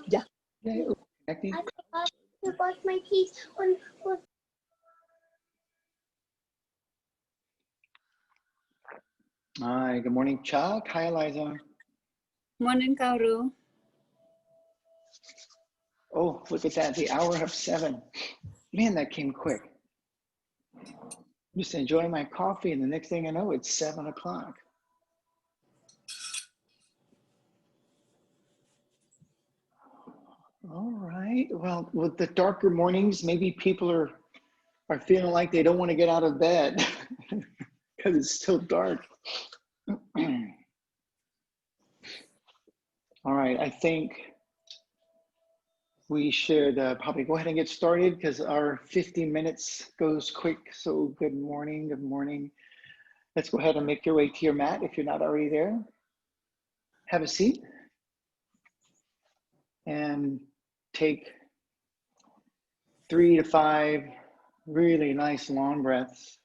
Yeah. Yeah, connecting. I forgot to brush my teeth on. Hi, good morning, Chuck. Hi, Eliza. Morning, Koru. Oh, look at that, the hour of 7. Man, that came quick. Just enjoying my coffee, and the next thing I know, it's 7 o'clock. All right. Well, with the darker mornings, maybe people are feeling like they don't want to get out of bed because it's still dark. All right. I think we should probably go ahead and get started because our 15 minutes goes quick. So good morning. Good morning. Let's go ahead and make your way to your mat if you're not already there. Have a seat and take 3 to 5 really nice long breaths.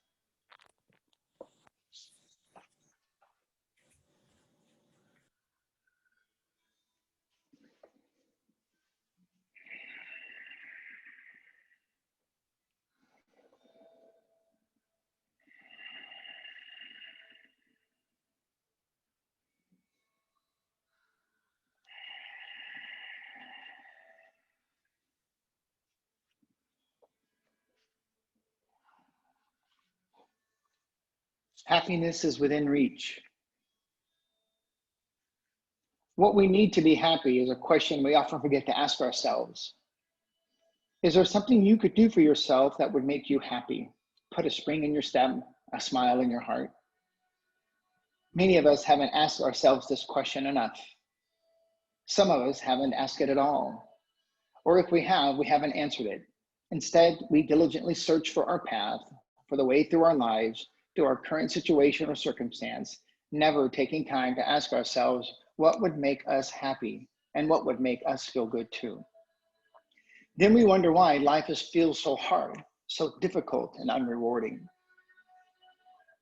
Happiness is within reach. What we need to be happy is a question we often forget to ask ourselves. Is there something you could do for yourself that would make you happy? Put a spring in your step, a smile in your heart. Many of us haven't asked ourselves this question enough. Some of us haven't asked it at all. Or if we have, we haven't answered it. Instead, we diligently search for our path, for the way through our lives, through our current situation or circumstance, never taking time to ask ourselves what would make us happy and what would make us feel good too. Then we wonder why life feels so hard, so difficult and unrewarding.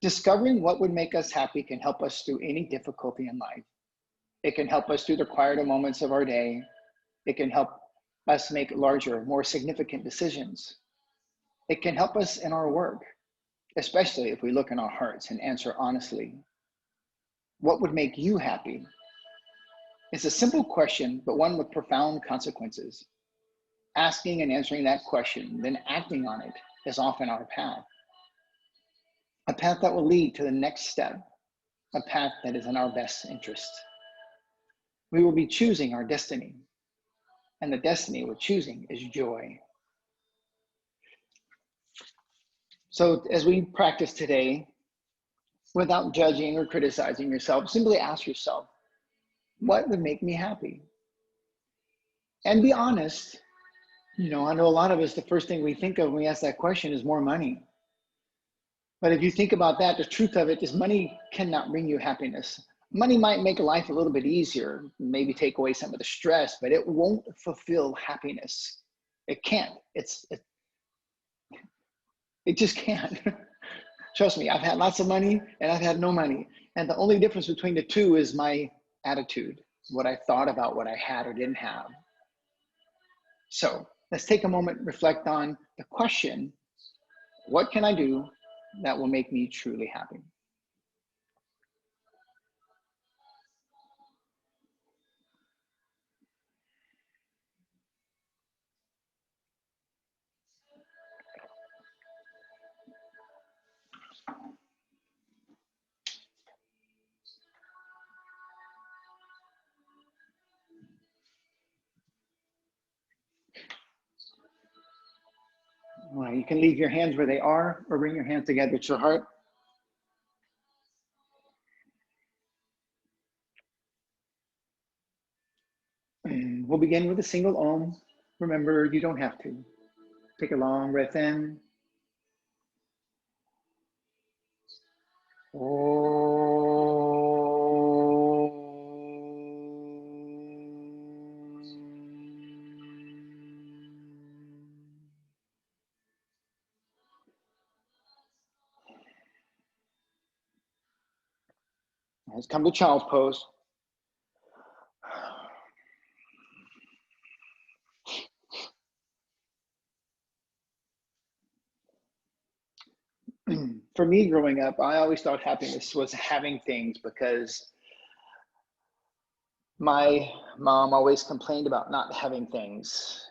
Discovering what would make us happy can help us through any difficulty in life. It can help us through the quieter moments of our day. It can help us make larger, more significant decisions. It can help us in our work, especially if we look in our hearts and answer honestly. What would make you happy? It's a simple question, but one with profound consequences. Asking and answering that question, then acting on it, is often our path. A path that will lead to the next step, a path that is in our best interest. We will be choosing our destiny, and the destiny we're choosing is joy. So as we practice today, without judging or criticizing yourself, simply ask yourself, what would make me happy? And be honest. I know a lot of us, the first thing we think of when we ask that question is more money. But if you think about that, the truth of it is money cannot bring you happiness. Money might make life a little bit easier, maybe take away some of the stress, but it won't fulfill happiness. It can't. It just can't. Trust me, I've had lots of money and I've had no money. And the only difference between the two is my attitude, what I thought about what I had or didn't have. So let's take a moment, reflect on the question, what can I do that will make me truly happy? All right, you can leave your hands where they are or bring your hands together at your heart. And we'll begin with a single Om. Remember, you don't have to. Take a long breath in. Let's come to child's pose. For me growing up, I always thought happiness was having things because my mom always complained about not having things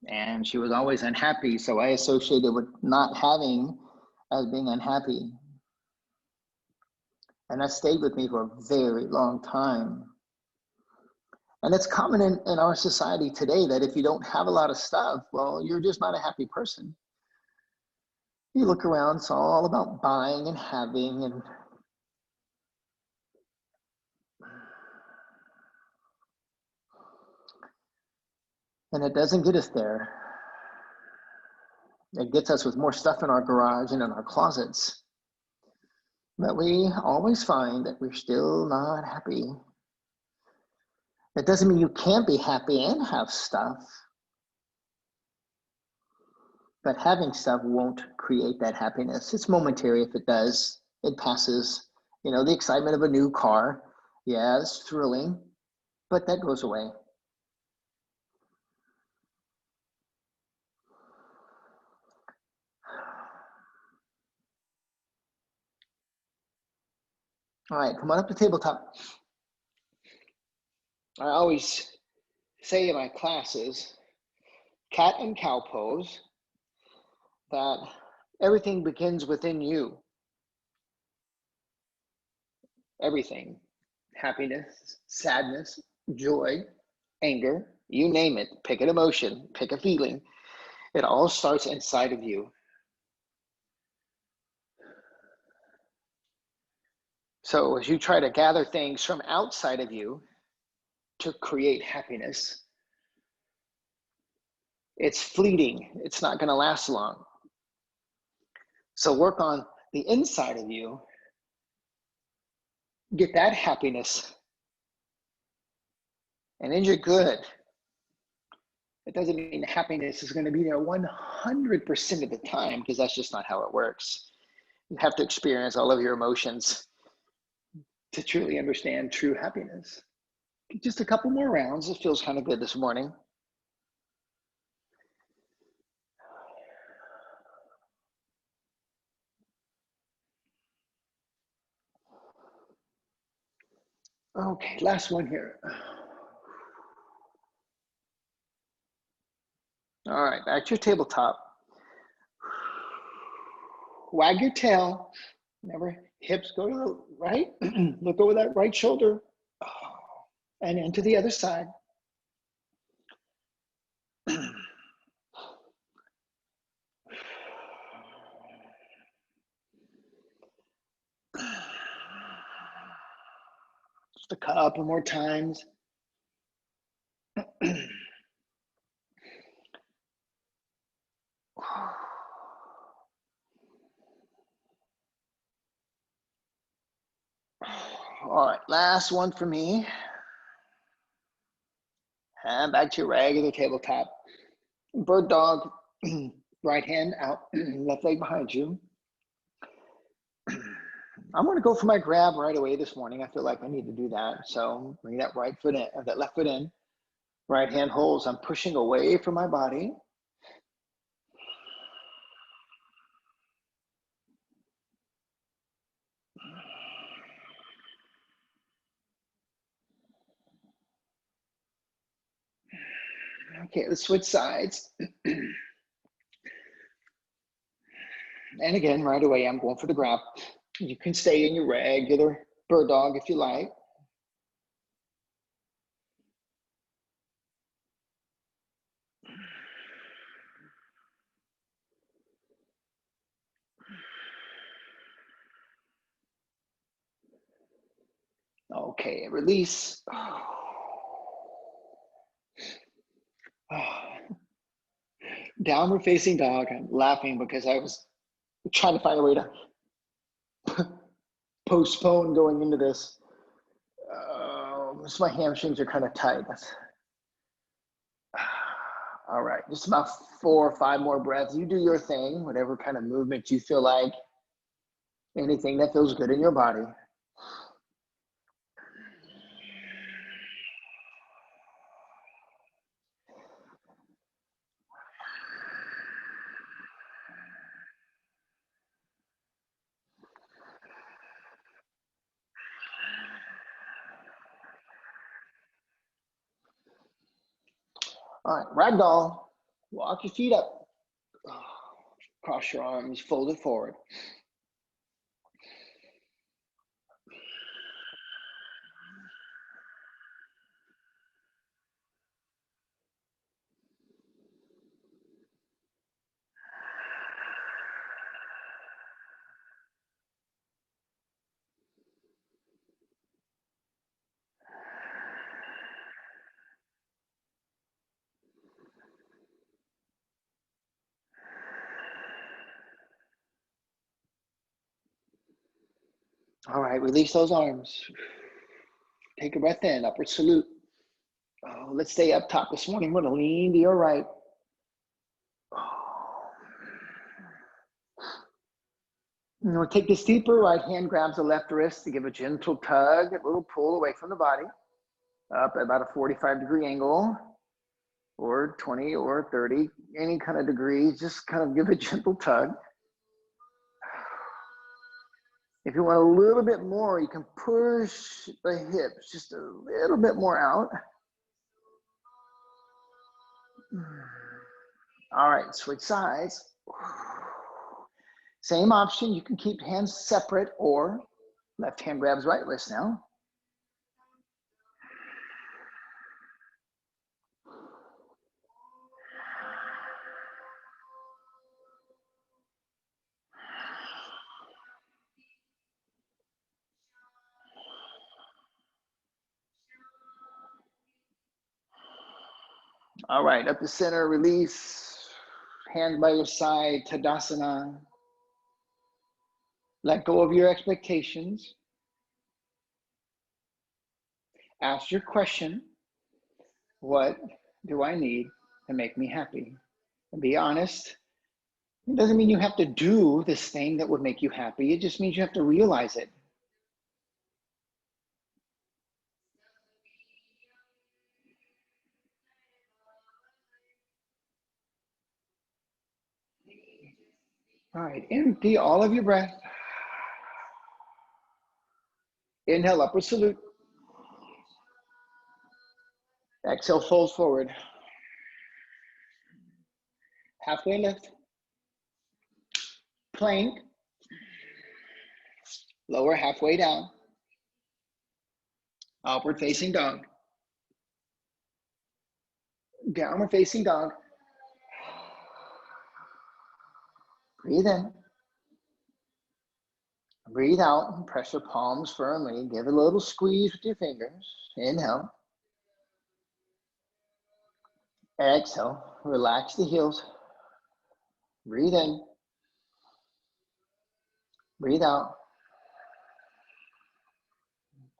and she was always unhappy. So I associated with not having as being unhappy. And that stayed with me for a very long time. And it's common in our society today that if you don't have a lot of stuff, well, you're just not a happy person. You look around, it's all about buying and having, and it doesn't get us there. It gets us with more stuff in our garage and in our closets. But we always find that we're still not happy. That doesn't mean you can't be happy and have stuff. But having stuff won't create that happiness. It's momentary if it does. It passes. You know, the excitement of a new car, yeah, it's thrilling, but that goes away. All right, come on up to tabletop. I always say in my classes, cat and cow pose, that everything begins within you. Everything. Happiness, sadness, joy, anger, you name it. Pick an emotion, pick a feeling. It all starts inside of you. So as you try to gather things from outside of you to create happiness, it's fleeting. It's not going to last long. So work on the inside of you. Get that happiness. And then you're good. It doesn't mean happiness is going to be there 100% of the time, because that's just not how it works. You have to experience all of your emotions to truly understand true happiness. Just a couple more rounds. It feels kind of good this morning. Okay, last one here. All right, back to your tabletop. Wag your tail. Never hips go to the right. Look over that right shoulder. And into the other side. Just a couple more times. All right, last one for me. And back to your regular tabletop. Bird dog, right hand out, left leg behind you. I'm going to go for my grab right away this morning. I feel like I need to do that. So bring that right foot in, that left foot in. Right hand holds. I'm pushing away from my body. Okay, let's switch sides. And again, right away, I'm going for the grab. You can stay in your regular bird dog if you like. Okay, release. Downward facing dog. I'm laughing because I was trying to find a way to postpone going into this. So my hamstrings are kind of tight. All right, just about 4 or 5 more breaths. You do your thing, whatever kind of movement you feel like, anything that feels good in your body. All right, ragdoll. Walk your feet up. Cross your arms, fold it forward. All right, release those arms. Take a breath in, upward salute. Oh, let's stay up top this morning. We're gonna lean to your right. And we'll take this deeper. Right hand grabs the left wrist to give a gentle tug, a little pull away from the body. Up at about a 45-degree angle, or 20 or 30, any kind of degrees. Just kind of give a gentle tug. If you want a little bit more, you can push the hips just a little bit more out. All right, switch sides. Same option, you can keep hands separate or left hand grabs right wrist now. All right, up the center, release. Hands by your side, Tadasana. Let go of your expectations. Ask your question, what do I need to make me happy? And be honest. It doesn't mean you have to do this thing that would make you happy. It just means you have to realize it. All right, empty all of your breath. Inhale, upward salute. Exhale, fold forward. Halfway lift. Plank. Lower halfway down. Upward facing dog. Downward facing dog. Breathe in. Breathe out. Press your palms firmly. Give it a little squeeze with your fingers. Inhale. Exhale. Relax the heels. Breathe in. Breathe out.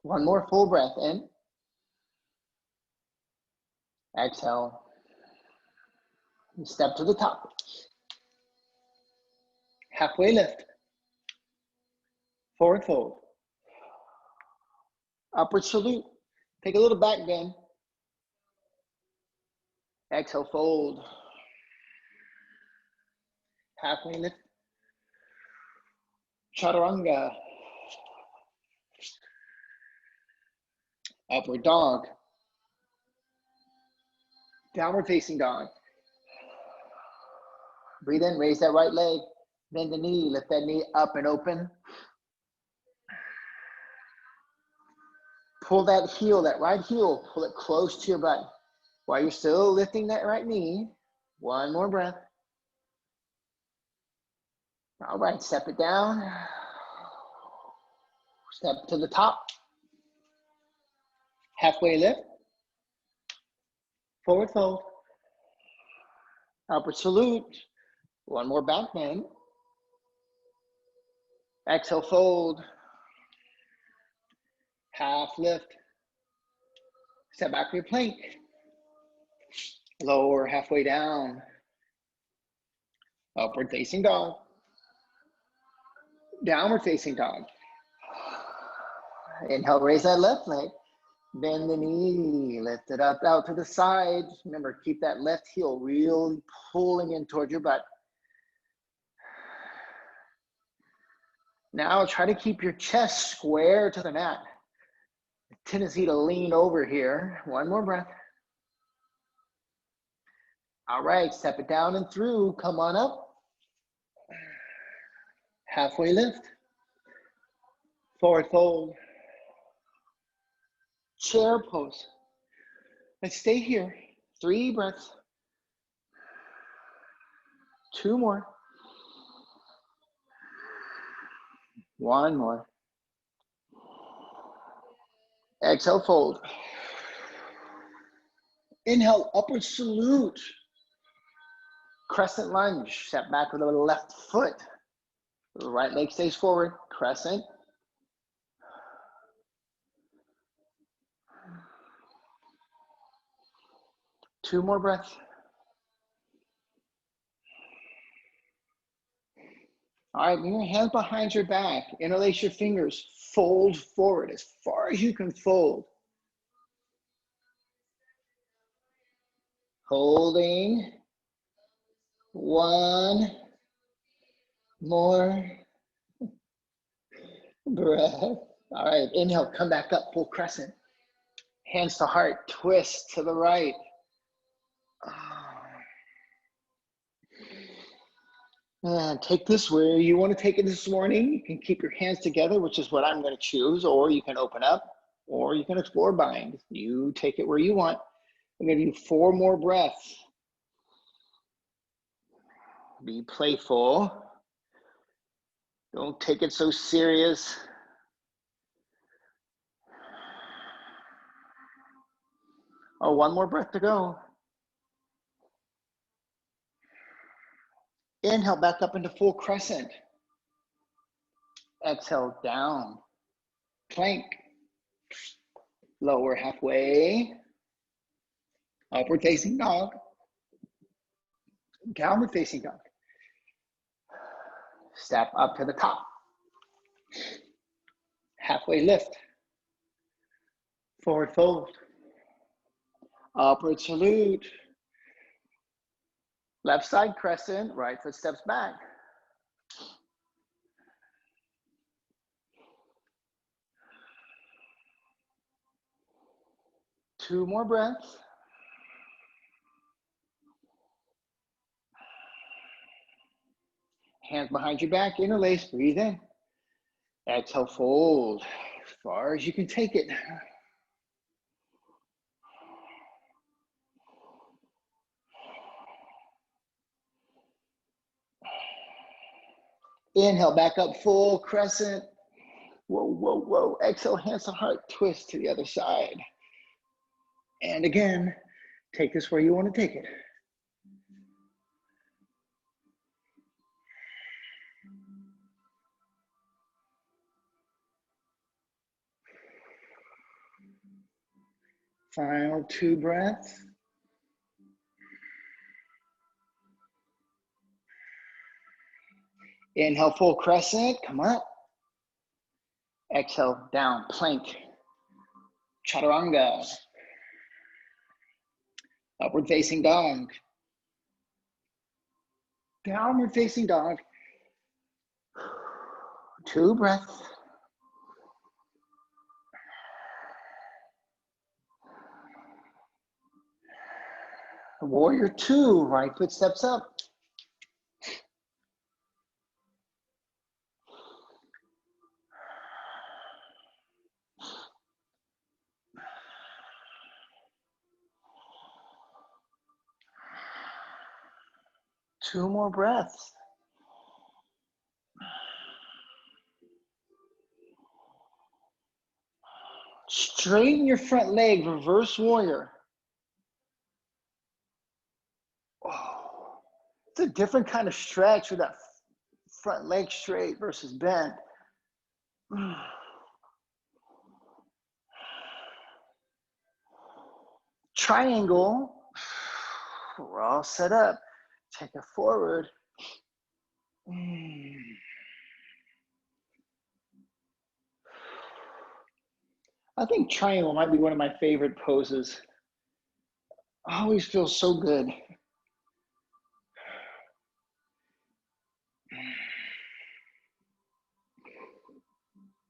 One more full breath in. Exhale. Step to the top. Halfway lift. Forward fold. Upward salute. Take a little back bend. Exhale, fold. Halfway lift. Chaturanga. Upward dog. Downward facing dog. Breathe in, raise that right leg. Bend the knee, lift that knee up and open. Pull that heel, that right heel, pull it close to your butt. While you're still lifting that right knee, one more breath. All right, step it down. Step to the top. Halfway lift. Forward fold. Upward salute. One more back bend. Exhale, fold. Half lift. Step back for your plank. Lower halfway down. Upward facing dog. Downward facing dog. Inhale, raise that left leg. Bend the knee, lift it up out to the side. Remember, keep that left heel really pulling in towards your butt. Now try to keep your chest square to the mat. Tendency to lean over here. One more breath. All right, step it down and through. Come on up. Halfway lift. Forward fold. Chair pose. Let's stay here. 3 breaths. 2 more. 1 more. Exhale, fold. Inhale, upward salute. Crescent lunge. Step back with the left foot. The right leg stays forward. Crescent. Two more breaths. All right, bring your hands behind your back. Interlace your fingers. Fold forward as far as you can fold. Holding. 1 more breath. All right, inhale, come back up, full crescent. Hands to heart, twist to the right. And take this where you want to take it this morning. You can keep your hands together, which is what I'm going to choose, or you can open up, or you can explore bind. You take it where you want. I'm going to do 4 more breaths. Be playful. Don't take it so serious. Oh, 1 more breath to go. Inhale back up into full crescent. Exhale down. Plank. Lower halfway. Upward facing dog. Downward facing dog. Step up to the top. Halfway lift. Forward fold. Upward salute. Left side crescent, right foot steps back. Two more breaths. Hands behind your back, interlace, breathe in. Exhale, fold as far as you can take it. Inhale, back up, full crescent. Whoa, whoa, whoa. Exhale, hands to heart, twist to the other side. And again, take this where you want to take it. Final 2 breaths. Inhale, full crescent, come up. Exhale, down, plank. Chaturanga. Upward facing dog. Downward facing dog. 2 breaths. Warrior 2, right foot steps up. Two more breaths. Straighten your front leg, reverse warrior. Oh, it's a different kind of stretch with that front leg straight versus bent. Triangle. We're all set up. Take it forward. I think triangle might be one of my favorite poses. Always feels so good.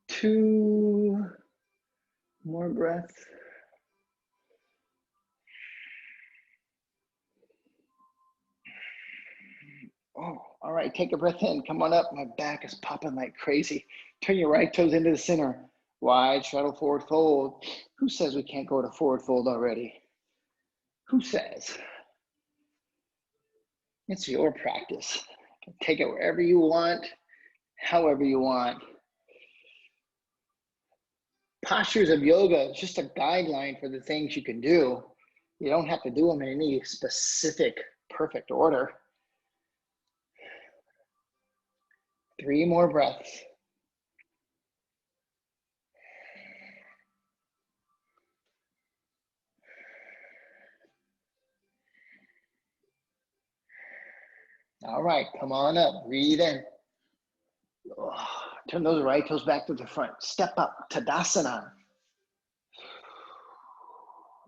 Two more breaths. All right, take a breath in. Come on up. My back is popping like crazy. Turn your right toes into the center. Wide straddle forward fold. Who says we can't go to forward fold already? Who says? It's your practice. Take it wherever you want, however you want. Postures of yoga is just a guideline for the things you can do. You don't have to do them in any specific perfect order. 3 more breaths. All right, come on up, breathe in. Oh, turn those right toes back to the front. Step up, Tadasana.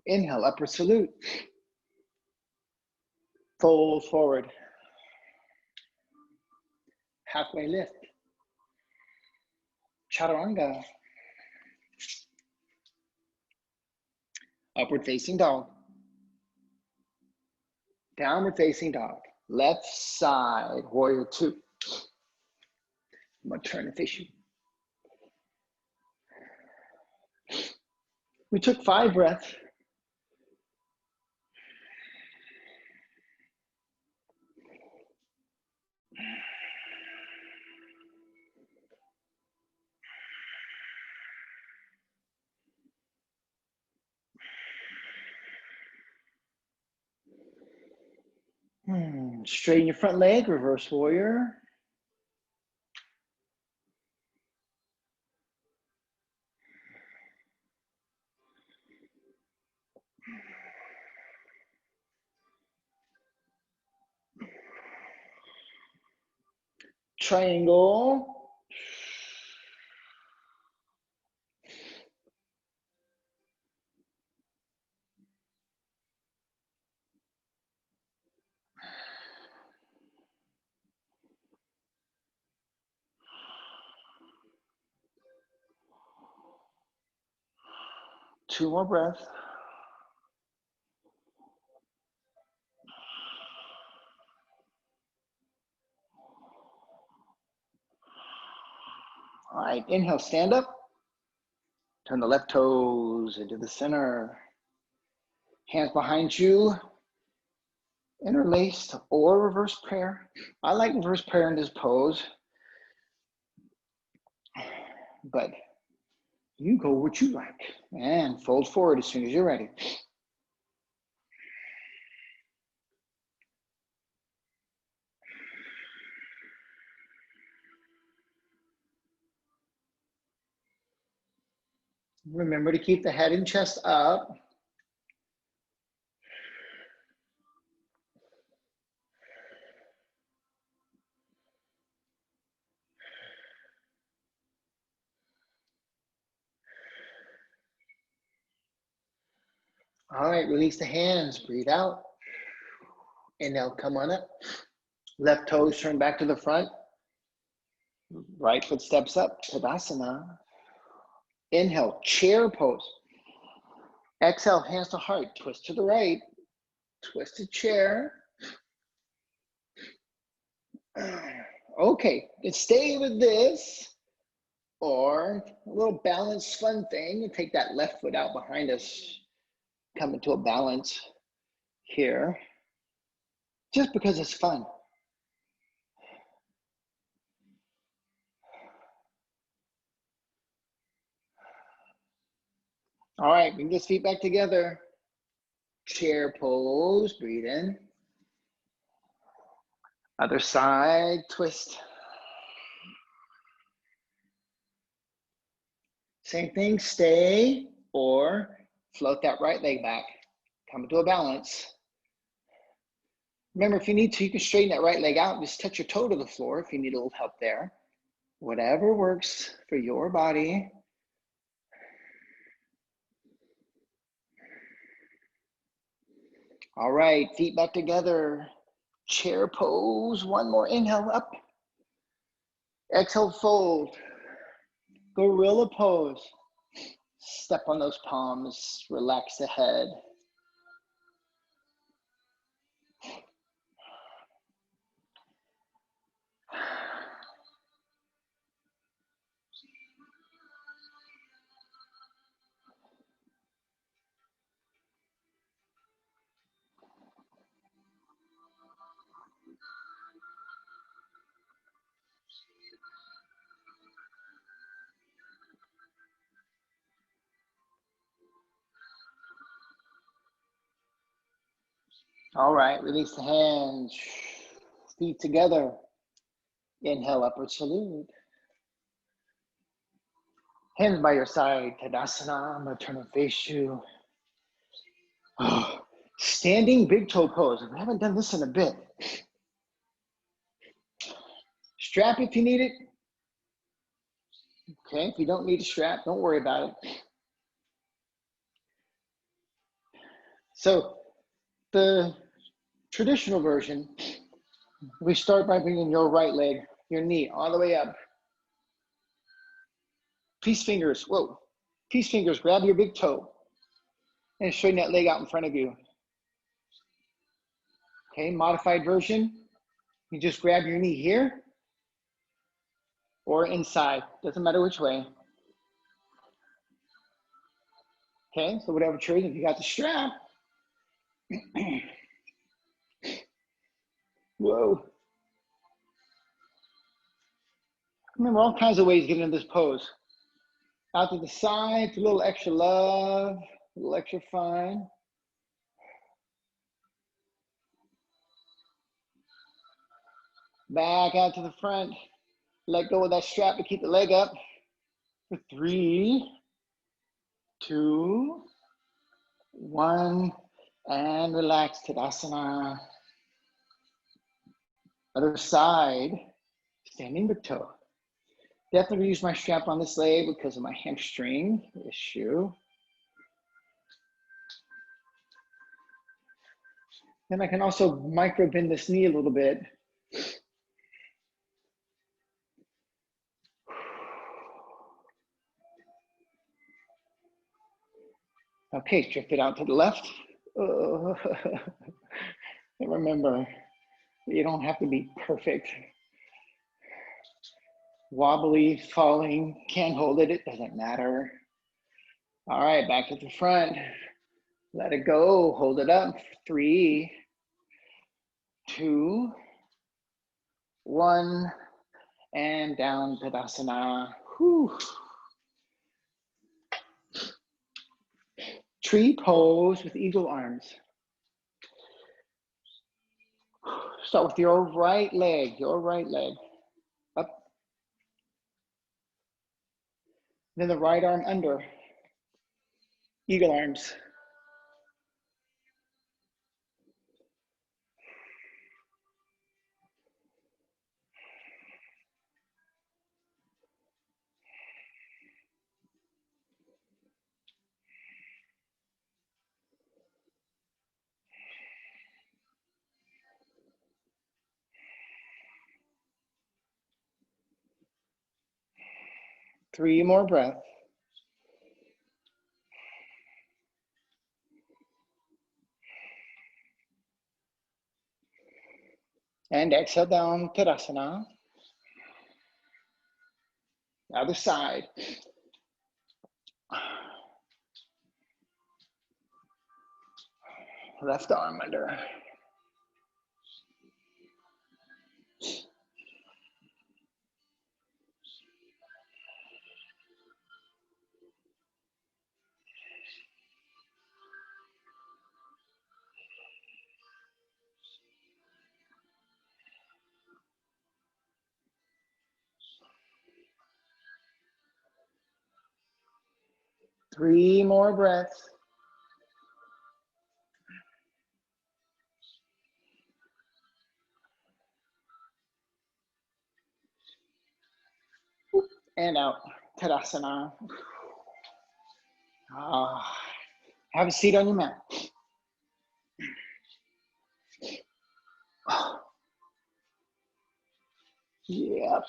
Inhale, upward salute. Fold forward. Halfway lift. Chaturanga. Upward facing dog. Downward facing dog. Left side, warrior 2. I'm gonna turn and face you. We took 5 breaths. Straighten your front leg, reverse warrior. Triangle. Two more breaths. All right, inhale, stand up. Turn the left toes into the center. Hands behind you, interlaced or reverse prayer. I like reverse prayer in this pose, but you go what you like. And fold forward as soon as you're ready. Remember to keep the head and chest up. All right, release the hands, breathe out. Inhale, come on up. Left toes turn back to the front. Right foot steps up, Tadasana. Inhale, chair pose. Exhale, hands to heart, twist to the right. Twisted chair. Okay, let's stay with this. Or a little balance fun thing. Take that left foot out behind us. Come into a balance here. Just because it's fun. All right, bring those feet back together. Chair pose, breathe in. Other side, twist. Same thing, stay or float that right leg back. Come into a balance. Remember, if you need to, you can straighten that right leg out and just touch your toe to the floor if you need a little help there. Whatever works for your body. All right, feet back together. Chair pose, one more inhale up. Exhale, fold. Gorilla pose. Step on those palms, relax the head. All right, release the hands, feet together. Inhale, upward salute. Hands by your side, Tadasana. I'm gonna turn and face you. Standing big toe pose. We haven't done this in a bit. Strap if you need it. Okay, if you don't need a strap, don't worry about it. So the traditional version, we start by bringing your right leg, your knee, all the way up. Peace fingers, whoa. Peace fingers, grab your big toe and straighten that leg out in front of you. Okay, modified version, you just grab your knee here or inside, doesn't matter which way. Okay, so whatever choice, if you got the strap, whoa. Remember all kinds of ways to get into this pose. Out to the sides, a little extra love, a little extra fun. Back out to the front. Let go of that strap to keep the leg up. For 3, 2, 1, and relax, Tadasana. Other side, standing big toe. Definitely use my strap on this leg because of my hamstring issue. Then I can also micro bend this knee a little bit. Okay, drift it out to the left. And remember, you don't have to be perfect. Wobbly, falling, can't hold it, it doesn't matter. All right, back to the front. Let it go, hold it up. 3, 2, 1, and down, Tadasana. Whew. Tree pose with eagle arms. Start with your right leg, up. Then the right arm under, eagle arms. Three more breaths. And exhale down, Tadasana. Other side. Left arm under. Three more breaths. And out, Tadasana. Have a seat on your mat. Yep.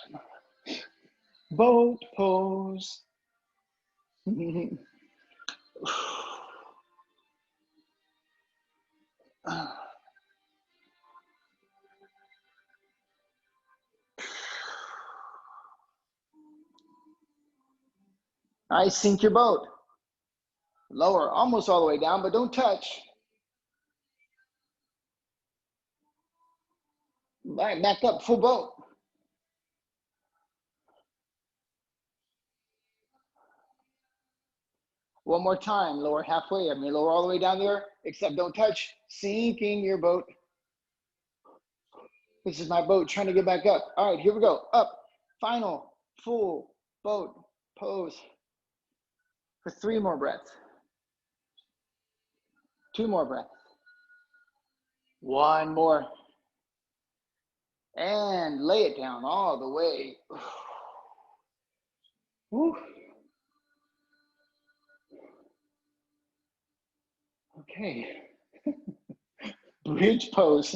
Boat pose. Nice, sink your boat. Lower, almost all the way down, but don't touch. All right, back up, full boat. One more time, lower halfway. I mean, lower all the way down there, except don't touch. Sinking your boat. This is my boat trying to get back up. All right, here we go. Up. Final full boat pose for 3 more breaths. 2 more breaths. 1 more. And lay it down all the way. Woo. Okay. Bridge pose.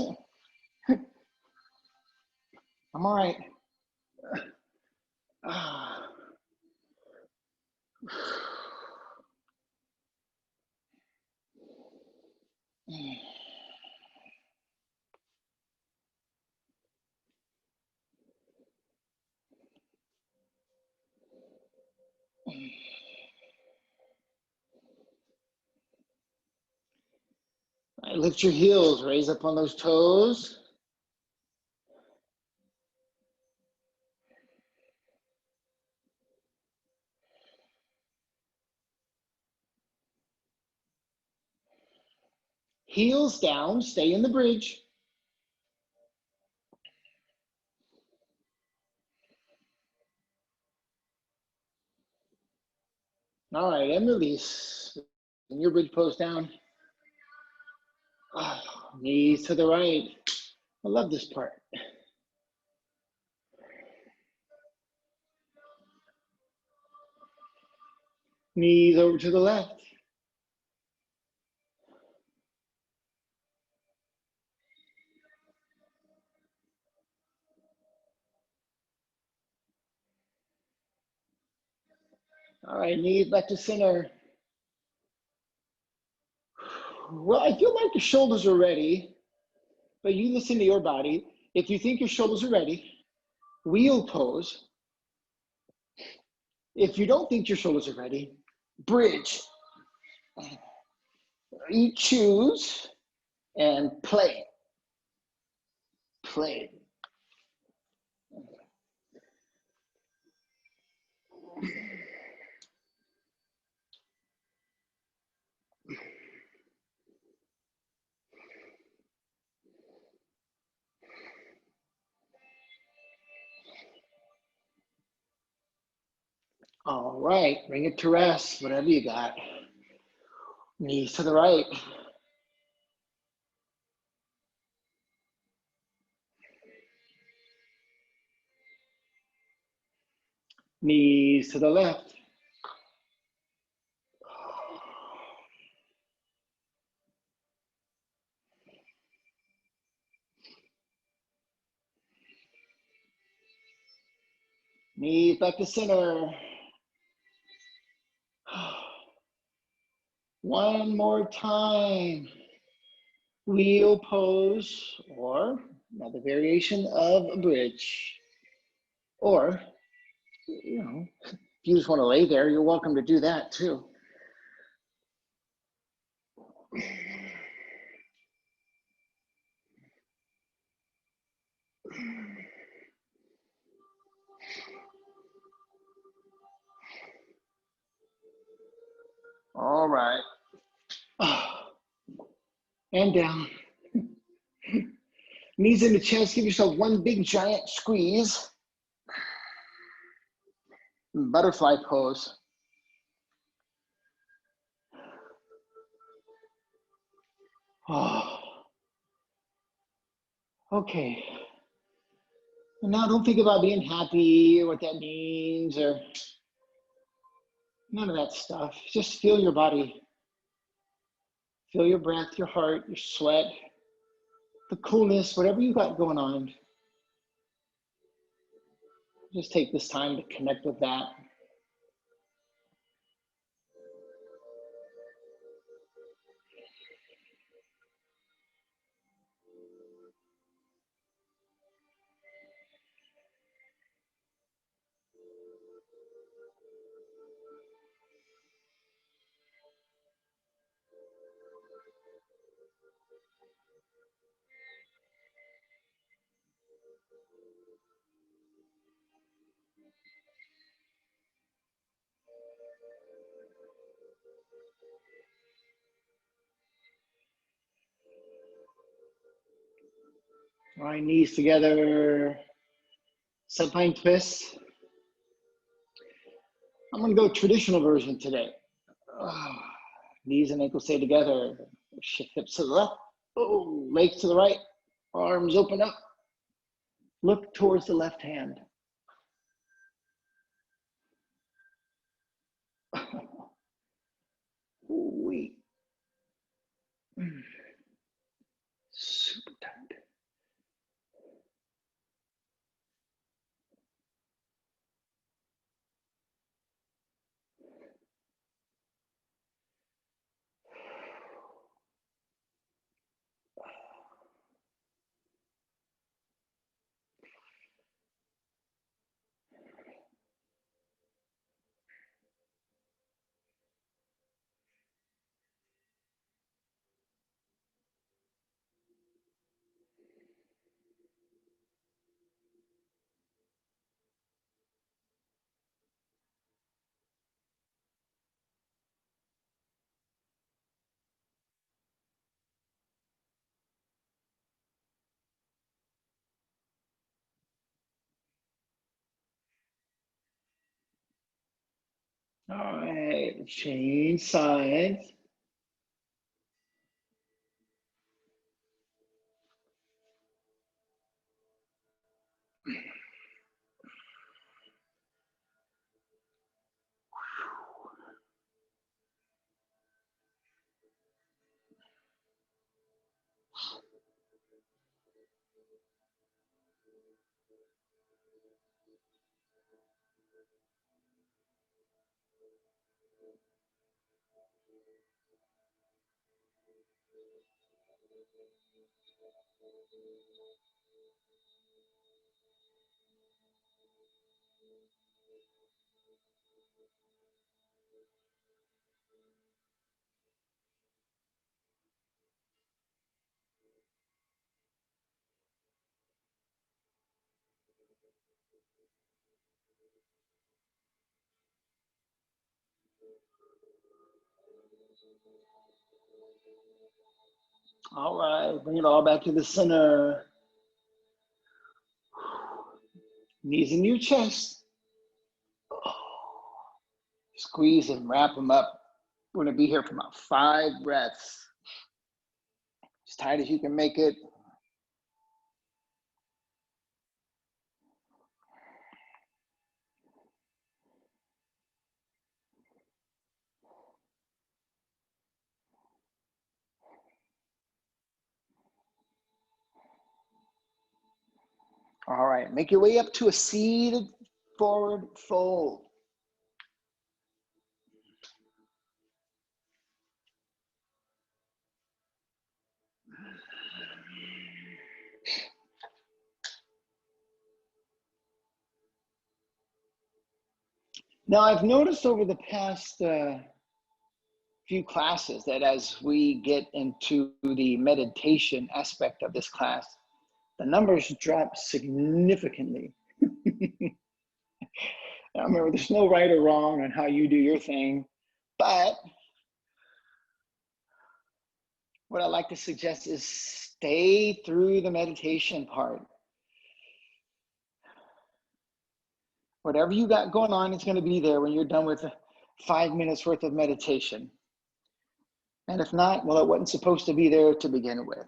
I'm all right. All right, lift your heels, raise up on those toes. Heels down, stay in the bridge. All right, and release. Bring your bridge pose down. Oh, knees to the right. I love this part. Knees over to the left. All right, knees back to center. Well, I feel like the shoulders are ready, but you listen to your body. If you think your shoulders are ready, wheel pose. If you don't think your shoulders are ready, bridge. You choose and play. Play. All right, bring it to rest, whatever you got. Knees to the right. Knees to the left. Knees back to center. One more time. Wheel pose, or another variation of a bridge. Or, you know, if you just want to lay there, you're welcome to do that too. All right. And down. Knees in the chest, give yourself one big giant squeeze. Butterfly pose. Oh. Okay. And now don't think about being happy or what that means or none of that stuff. Just feel your body. Feel your breath, your heart, your sweat, the coolness, whatever you got going on. Just take this time to connect with that. All right, knees together, supine twist. I'm gonna go traditional version today. Knees and ankles stay together. Shift hips to the left. Oh, legs to the right. Arms open up. Look towards the left hand. Ooh-wee. Super tight. All right, change sides. All right, bring it all back to the center. Knees in your chest. Squeeze and wrap them up. We're gonna be here for about 5 breaths. As tight as you can make it. All right, make your way up to a seated forward fold. Now, I've noticed over the past few classes that as we get into the meditation aspect of this class, the numbers drop significantly. Now, remember, there's no right or wrong on how you do your thing, but what I like to suggest is stay through the meditation part. Whatever you got going on is going to be there when you're done with 5 minutes worth of meditation. And if not, well, it wasn't supposed to be there to begin with.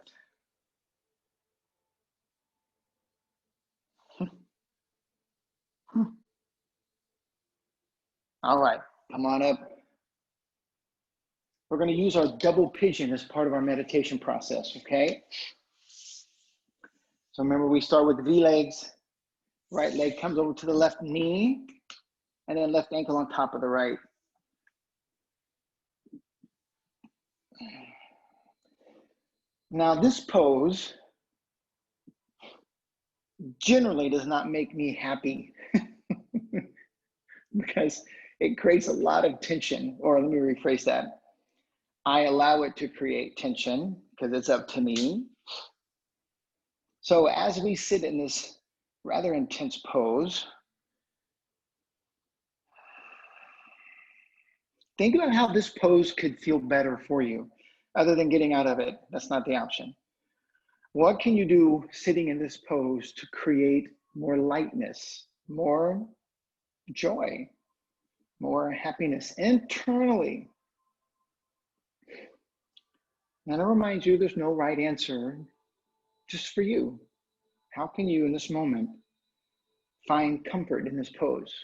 All right, come on up. We're going to use our double pigeon as part of our meditation process, okay? So remember, we start with the V legs. Right leg comes over to the left knee, and then left ankle on top of the right. Now, this pose generally does not make me happy because it creates a lot of tension, or let me rephrase that. I allow it to create tension because it's up to me. So as we sit in this rather intense pose, think about how this pose could feel better for you, other than getting out of it. That's not the option. What can you do sitting in this pose to create more lightness, more joy, more happiness internally? And I remind you, there's no right answer, just for you. How can you, in this moment, find comfort in this pose?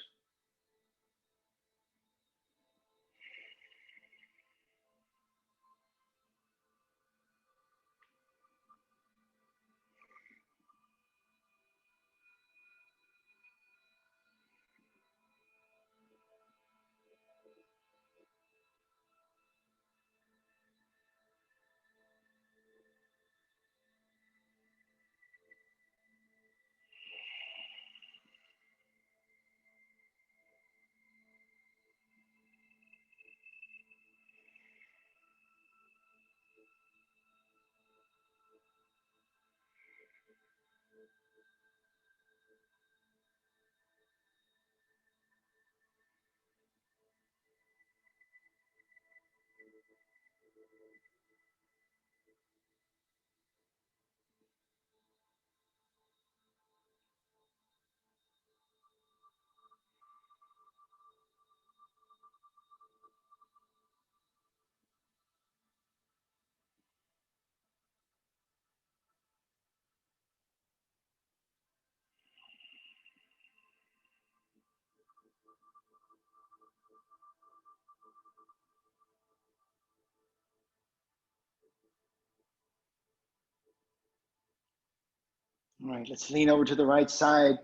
All right, let's lean over to the right side.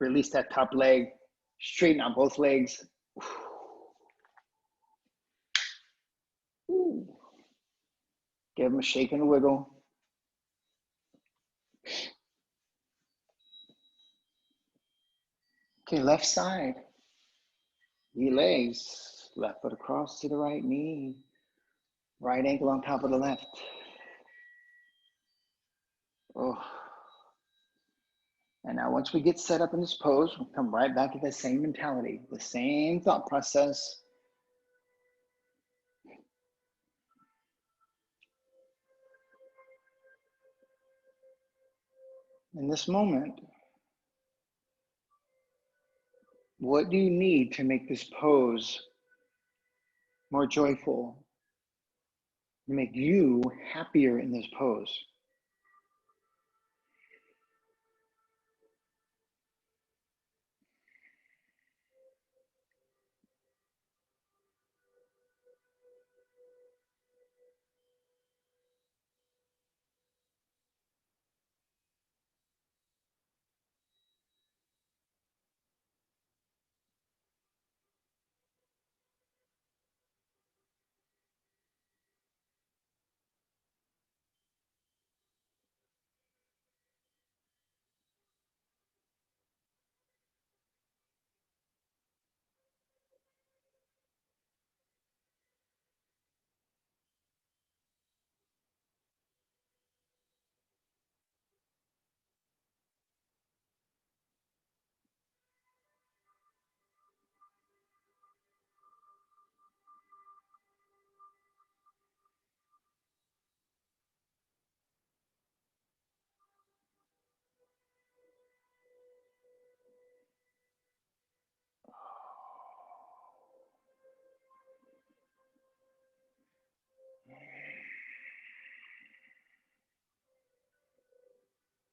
Release that top leg. Straighten out both legs. Ooh. Give them a shake and a wiggle. Okay, left side. Knee legs. Left foot across to the right knee. Right ankle on top of the left. Oh. And now once we get set up in this pose, we'll come right back to the same mentality, the same thought process. In this moment, what do you need to make this pose more joyful, make you happier in this pose?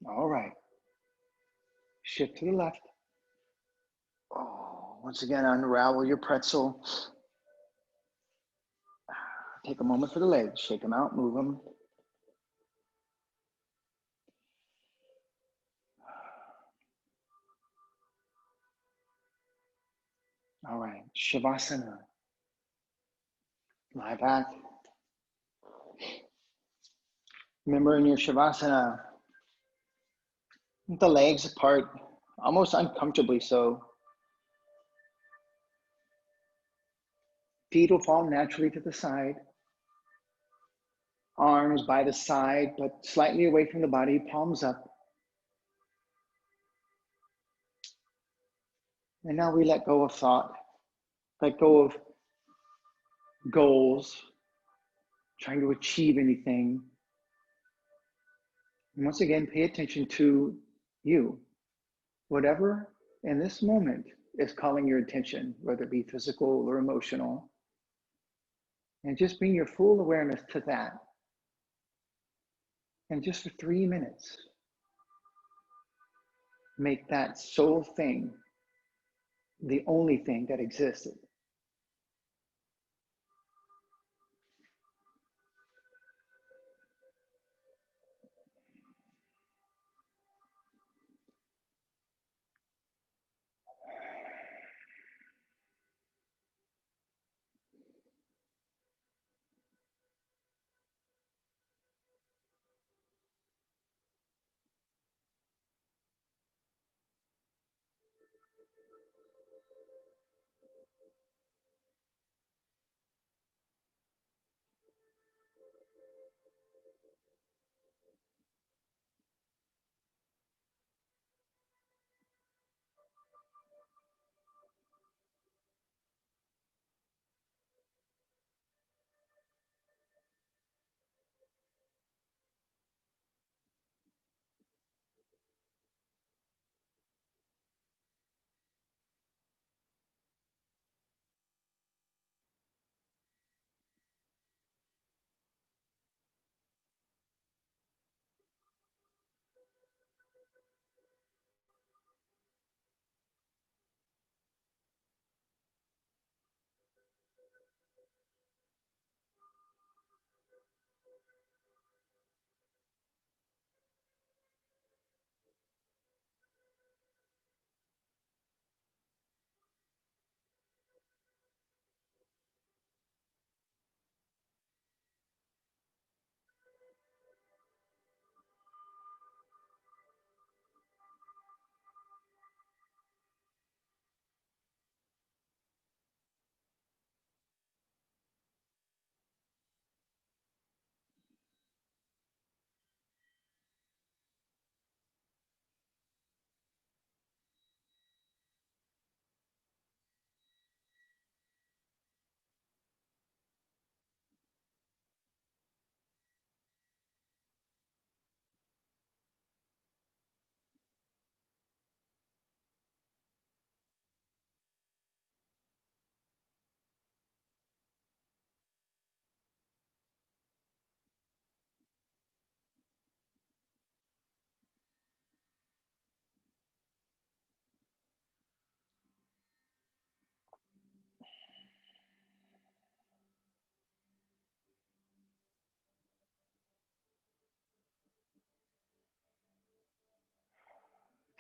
All right. Shift to the left. Oh, once again, unravel your pretzel. Take a moment for the legs. Shake them out, move them. All right, Shavasana. Lie back. Remember, in your Shavasana, the legs apart, almost uncomfortably so. Feet will fall naturally to the side. Arms by the side, but slightly away from the body, palms up. And now we let go of thought, let go of goals, trying to achieve anything. And once again, pay attention to you. Whatever in this moment is calling your attention, whether it be physical or emotional, and just bring your full awareness to that. And just for 3 minutes, make that sole thing the only thing that existed.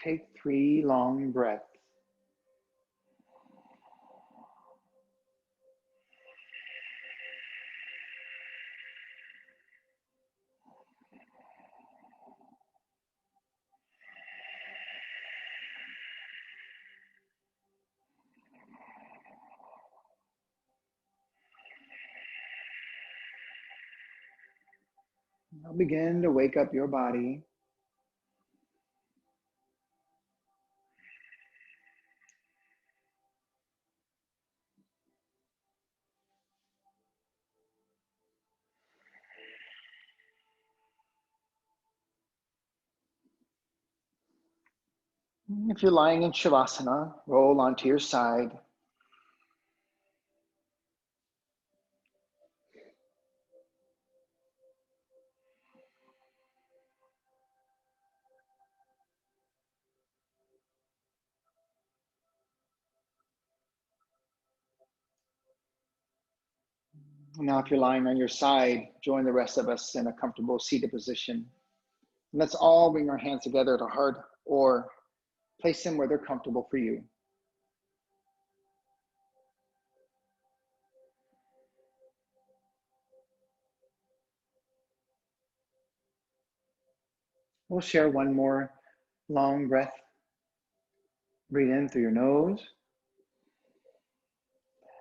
Take 3 long breaths. Now begin to wake up your body. If you're lying in Shavasana, roll onto your side. Now, if you're lying on your side, join the rest of us in a comfortable seated position. And let's all bring our hands together at our heart or place them where they're comfortable for you. We'll share one more long breath. Breathe in through your nose,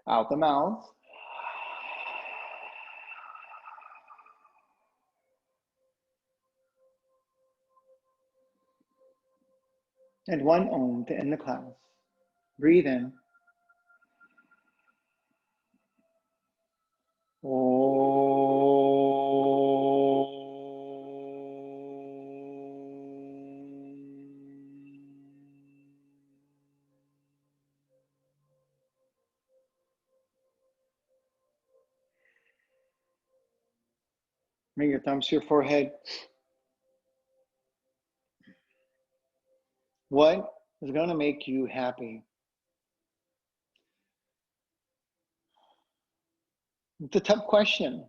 out the mouth. And one Om to end the class. Breathe in. Om. Bring your thumbs to your forehead. What is going to make you happy? It's a tough question,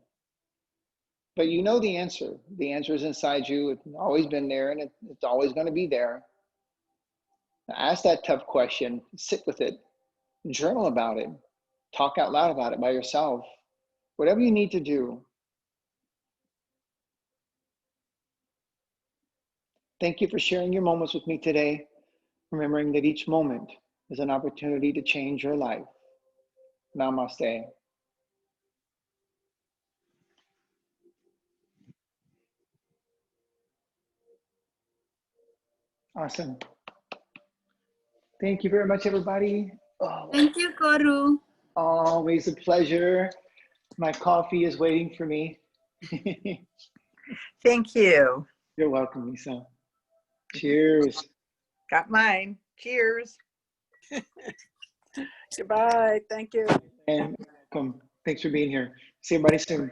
but you know the answer. The answer is inside you. It's always been there, and it's always going to be there. Now ask that tough question, sit with it, journal about it, talk out loud about it by yourself, whatever you need to do. Thank you for sharing your moments with me today, remembering that each moment is an opportunity to change your life. Namaste. Awesome. Thank you very much, everybody. Oh, Thank you, Koru. always a pleasure. My coffee is waiting for me. Thank you. You're welcome, Lisa. Cheers. Got mine. Cheers. Goodbye. Thank you. And welcome. Thanks for being here. See everybody soon.